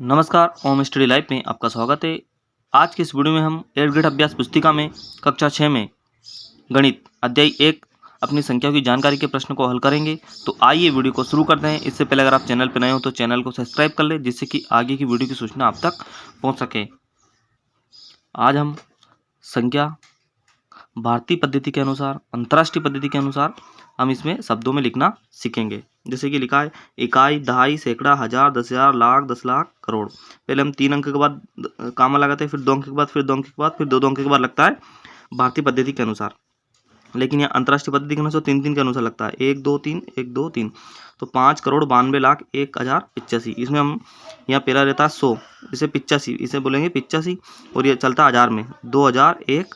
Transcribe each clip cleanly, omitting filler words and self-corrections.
नमस्कार, ओम study live में आपका स्वागत है। आज की इस वीडियो में हम 8th ग्रेड अभ्यास पुस्तिका में कक्षा 6 में गणित अध्याय 1 अपनी संख्याओं की जानकारी के प्रश्न को हल करेंगे। तो आइए वीडियो को शुरू करते हैं। इससे पहले अगर आप चैनल पर नए हो तो चैनल को सब्सक्राइब कर लें, जिससे कि आगे की वीडियो की सूचना आप तक पहुँच सके। आज हम संख्या भारतीय पद्धति के अनुसार, अंतर्राष्ट्रीय पद्धति के अनुसार हम इसमें शब्दों में लिखना सीखेंगे। जैसे कि लिखा है इकाई, दहाई, सैकड़ा, हजार, 10,000, लाख, 10 लाख, करोड़। पहले हम 3 अंक के बाद कामा लगाते हैं, फिर 2 अंक के बाद, फिर 2 अंक के बाद, फिर 2 अंक के बाद लगता है भारतीय पद्धति के अनुसार। लेकिन यहाँ अंतर्राष्ट्रीय पद्धति के अनुसार 3 के अनुसार लगता है 1 2 3 1 2 3। तो 5,92,01,085। इसमें हम यहाँ पहला रहता है 100, इसे 85, इसे बोलेंगे 85, और ये चलता है हजार में 2001,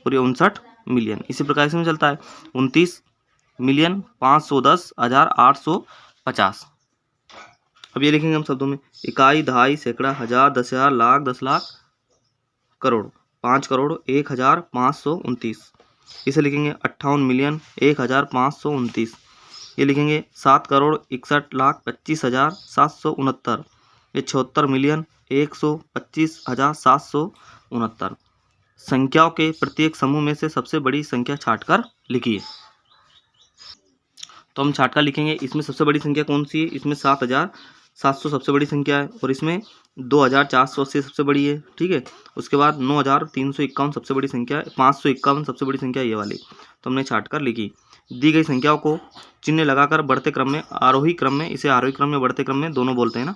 और ये 59 मिलियन। इसी प्रकार से चलता है 29,510,850। अब ये लिखेंगे हम शब्दों में इकाई, दहाई, सैकड़ा, हजार, 10,000, लाख, 10 लाख, करोड़। 5,01,529। इसे लिखेंगे 58,01,529। ये लिखेंगे 7,61,25,769। ये 76,125,769। संख्याओं के प्रत्येक समूह में से सबसे बड़ी संख्या छांटकर लिखिए। तो हम छांटकर लिखेंगे। इसमें सबसे बड़ी संख्या कौन सी है? इसमें 7,700 सबसे बड़ी संख्या है, और इसमें 2,480 सबसे बड़ी है। ठीक है, उसके बाद 9,351 सबसे बड़ी संख्या है, 551 सबसे बड़ी संख्या है ये वाली। तो हमने छांटकर लिखी। दी गई संख्याओं को चिन्ह लगाकर बढ़ते क्रम में, आरोही क्रम में, इसे आरोही क्रम में, बढ़ते क्रम में दोनों बोलते हैं ना।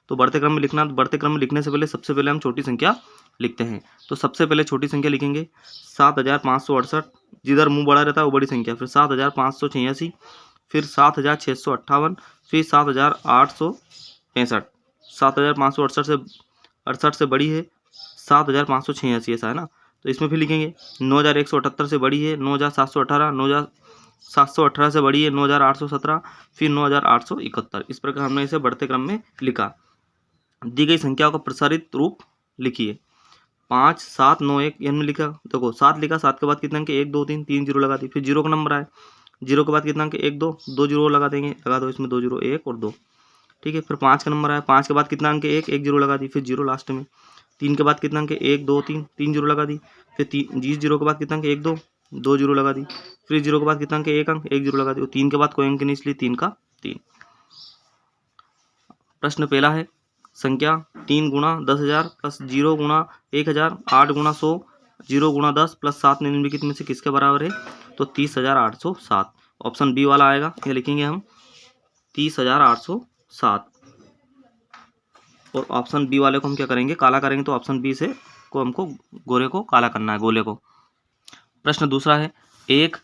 तो बढ़ते क्रम में लिखना, बढ़ते क्रम में लिखने से पहले सबसे पहले हम छोटी संख्या लिखते हैं। तो सबसे पहले छोटी संख्या लिखेंगे 7,568, जिधर मुंह बड़ा रहता है वो बड़ी संख्या, फिर 7,586, फिर 7,658, फिर 7,865। 7,568 से बड़ी है 7,586, ऐसा है ना। तो इसमें फिर लिखेंगे 9,178 से बड़ी है 9,718, 9,718 से बड़ी है 9,817, फिर 9,871। इस प्रकार हमने इसे बढ़ते क्रम में लिखा। दी गई संख्याओं का प्रसारित रूप लिखिए। 5 7 9 1 इनमें लिखा, देखो 7 लिखा, 7 के बाद कितना अंक? 1 2 3 3 जीरो लगा दी। फिर जीरो का नंबर आए, जीरो के बाद कितना अंक? 1 2 2 जीरो लगा देंगे, लगा दो इसमें 2 जीरो, 1 और 2। ठीक है, फिर 5 का नंबर आया, 5 के बाद कितना अंक? 1 1 जीरो लगा दी, फिर जीरो लास्ट में। 3 के बाद कितना अंक? 1 2 3 3 जीरो लगा दी। फिर 3 जीरो के बाद कितना अंक? 1 2 2 जीरो लगा दी। फिर जीरो के बाद कितना अंक? 1 अंक, 1 जीरो लगा दी। और 3 के बाद कोई अंक नहीं, इसलिए 3 का 3। प्रश्न पहला है संख्या 3 गुणा 10,000 प्लस 0 गुणा 1,000, 8 गुणा 100, 0 गुणा 10 प्लस 7 निम्नलिखित में से किसके बराबर है? तो 30,807। ऑप्शन बी वाला आएगा। ये लिखेंगे हम 30,807, और ऑप्शन बी वाले को हम क्या करेंगे? काला करेंगे। तो ऑप्शन बी से को हमको गोरे को काला करना है, गोले को। प्रश्न दूसरा है 1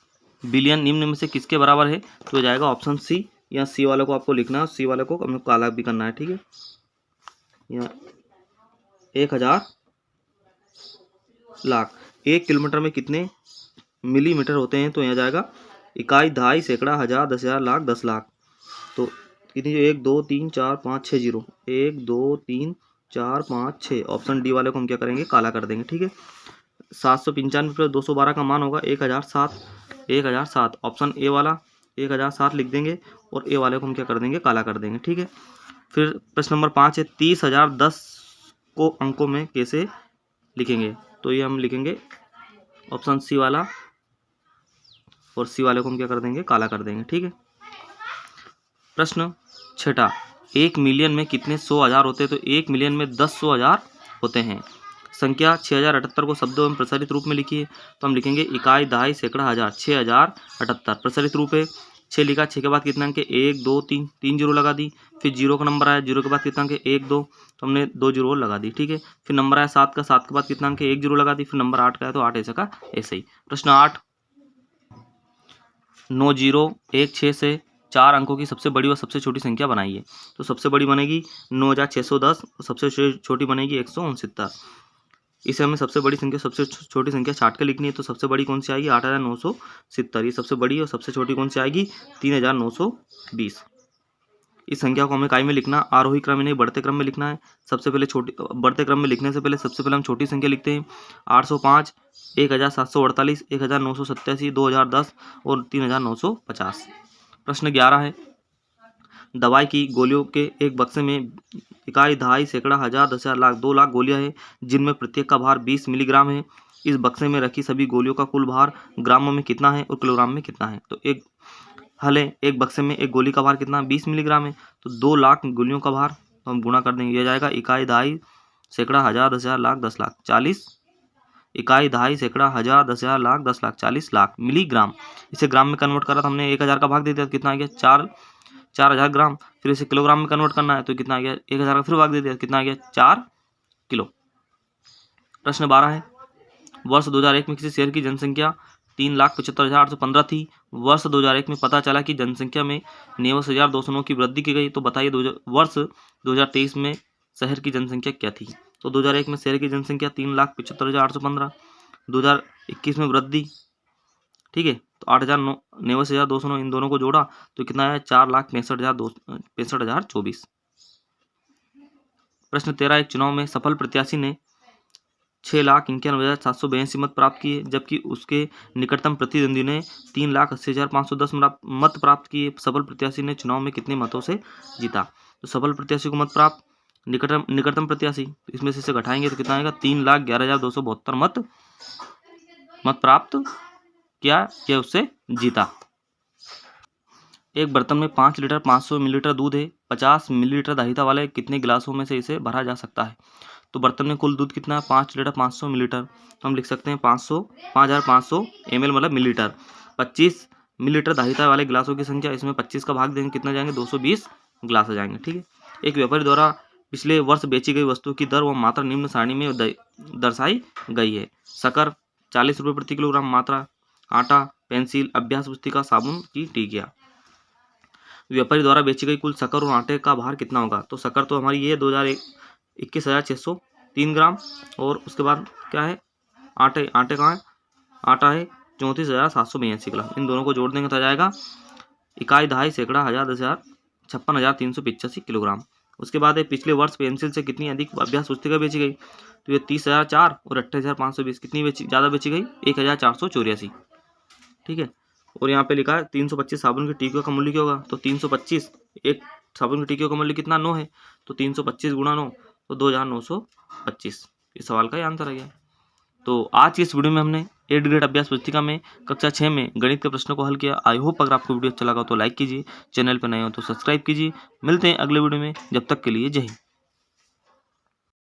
बिलियन निम्न में से किसके बराबर है? तो हो जाएगा ऑप्शन सी। या सी वाले को आपको लिखना है, सी वाले को हमें काला भी करना है। ठीक है, यहाँ 1,000 लाख। 1 किलोमीटर में कितने मिलीमीटर होते हैं? तो यहाँ जाएगा इकाई, दहाई, सैकड़ा, हजार, 10,000, लाख, 10 लाख। तो कितनी? 1 2 3 4 5 6 जीरो, 1 2 3 4 5 6। ऑप्शन डी वाले को हम क्या करेंगे? काला कर देंगे। ठीक है, 795 प्लस 212 का मान होगा 1,007। 1,007 ऑप्शन ए वाला 1,007 लिख देंगे, और ए वाले को हम क्या कर देंगे? काला कर देंगे। ठीक है, फिर प्रश्न नंबर 5 है 30,010 को अंकों में कैसे लिखेंगे? तो ये हम लिखेंगे ऑप्शन सी वाला, और सी वाले को हम क्या कर देंगे? काला कर देंगे। ठीक है, प्रश्न छठा 1 मिलियन में कितने 100,000 होते हैं? तो 1 मिलियन में 10 100,000 होते हैं। संख्या 6,078 को शब्दों में प्रसारित रूप में लिखिए। तो हम लिखेंगे इकाई, दहाई, सैकड़ा, हजार। 6,078 प्रसारित रूप है। 6 लिखा, 6 के बाद कितना अंक? 1 2 3 3 जीरो लगा दी। फिर जीरो का नंबर आया, जीरो के बाद कितना अंक? 1 2, तो हमने 2 जीरो लगा दी। ठीक है, फिर नंबर आया 7 का, 7 के बाद कितना अंक? 1 जीरो लगा दी। फिर नंबर 8 का है, तो 8 ऐसा का ऐसे ही। प्रश्न 8 9,016 से 4 अंकों की सबसे बड़ी और सबसे छोटी संख्या बनाइए। तो सबसे बड़ी बनेगी 9,610, और सबसे छोटी बनेगी 169। इसे हमें सबसे बड़ी संख्या, सबसे छोटी संख्या छाट के लिखनी है। तो सबसे बड़ी कौन सी आएगी? 8,970। ये सबसे बड़ी, और सबसे छोटी कौन सी आएगी? 3,920। इस संख्या को हमें इकाई में लिखना, आरोही क्रम में नहीं बढ़ते क्रम में लिखना है। सबसे पहले छोटी, बढ़ते क्रम में लिखने से पहले सबसे पहले हम छोटी संख्या लिखते हैं। 805, 1,748, 1,987, 2,010 और 3,950। प्रश्न 11 है दवाई की गोलियों के एक बक्से में इकाई, दहाई, सैकड़ा, हजार, 10,000, लाख, 2 लाख गोलियां हैं जिनमें प्रत्येक का भार 20 मिलीग्राम है। इस बक्से में रखी सभी गोलियों का कुल भार ग्रामों में कितना है और किलोग्राम में कितना है। तो एक हल है, एक बक्से में एक गोली का भार कितना है, 20 मिलीग्राम है, तो 2 लाख गोलियों का भार, तो हम गुणा कर देंगे, यह जाएगा इकाई, दहाई, सैकड़ा, हजार, 10,000, लाख, 10 लाख, 40 इकाई, दहाई, सैकड़ा, हजार, 10,000, लाख, 10 लाख, 40 लाख मिलीग्राम। इसे ग्राम में कन्वर्ट करा तो हमने 1,000 का भाग दे दिया, तो कितना आ गया 4,000 ग्राम। फिर इसे किलोग्राम में कन्वर्ट करना है तो कितना आ गया 1,000 का फिर भाग दे दिया, कितना आ गया 4 किलो। प्रश्न 12 है, वर्ष 2001 में किसी शहर की जनसंख्या 3,75,815 थी। वर्ष 2001 में पता चला कि जनसंख्या में 29,209 की वृद्धि की गई। तो बताइए वर्ष 2023 में शहर की जनसंख्या क्या थी। तो 2001 में शहर की जनसंख्या 3,75,815, 2021 में वृद्धि, ठीक है, तो 29,209 इन दोनों को जोड़ा तो कितना है 4,65,024। प्रश्न 13, एक चुनाव में सफल प्रत्याशी ने 6,91,782 मत प्राप्त किए, जबकि उसके निकटतम प्रतिद्वंदी ने 3,80,510 मत प्राप्त किए। सफल प्रत्याशी ने चुनाव में कितने मतों से जीता। तो सफल प्रत्याशी को मत प्राप्त, निकटतम प्रत्याशी, तो इसमें से घटाएंगे तो कितना आएगा 3,11,272 मत प्राप्त किया, उससे जीता। एक बर्तन में 5 लीटर 500 मिलीलीटर दूध है। 50 मिलीलीटर दाहिता वाले कितने गिलासों में से इसे भरा जा सकता है। तो बर्तन में कुल दूध कितना है 5 लीटर 500 मिलीलीटर, तो हम लिख सकते हैं 5,500 ml मतलब मिलीलीटर। 25 मिलीलीटर दाहिता वाले गिलासों की संख्या, इसमें 25 का भाग देंगे, कितना जाएंगे 220 गिलास आ जाएंगे, ठीक है। एक व्यापारी द्वारा पिछले वर्ष बेची गई वस्तु की दर व मात्रा निम्न सारणी में दर्शाई गई है। शक्कर 40 रुपये प्रति किलोग्राम मात्रा, आटा, पेंसिल, अभ्यास पुस्तिका, साबुन की टिकिया। व्यापारी द्वारा बेची गई कुल शक्कर और आटे का भार कितना होगा। तो शक्कर तो हमारी ये 21,603 ग्राम, और उसके बाद क्या है आटे कहाँ है, आटा है 34,782 ग्राम। इन दोनों को जोड़ देंगे तो आ जाएगा इकाई, दहाई, सैकड़ा, हजार, 10,000, 56,385 किलोग्राम। उसके बाद है पिछले वर्ष पेंसिल से कितनी अधिक अभ्यास पुस्तिका बेची गई। तो ये 30,004 और 28,520 कितनी ज़्यादा बेची गई 1,484, ठीक है। और यहाँ पे लिखा है 325 साबुन की टिकियों का मूल्य क्या होगा। तो 325, एक साबुन की टिकियों का मूल्य कितना 9 है, तो 325 गुणा 9 तो 2,925। इस सवाल का ही आंसर आ गया। तो आज की इस वीडियो में हमने 8th ग्रेड अभ्यास पुस्तिका में कक्षा 6 में गणित के प्रश्नों को हल किया। आई होप अगर आपको वीडियो अच्छा लगा तो लाइक कीजिए, चैनल पर नए हो तो सब्सक्राइब कीजिए। मिलते हैं अगले वीडियो में, जब तक के लिए जय हिंद।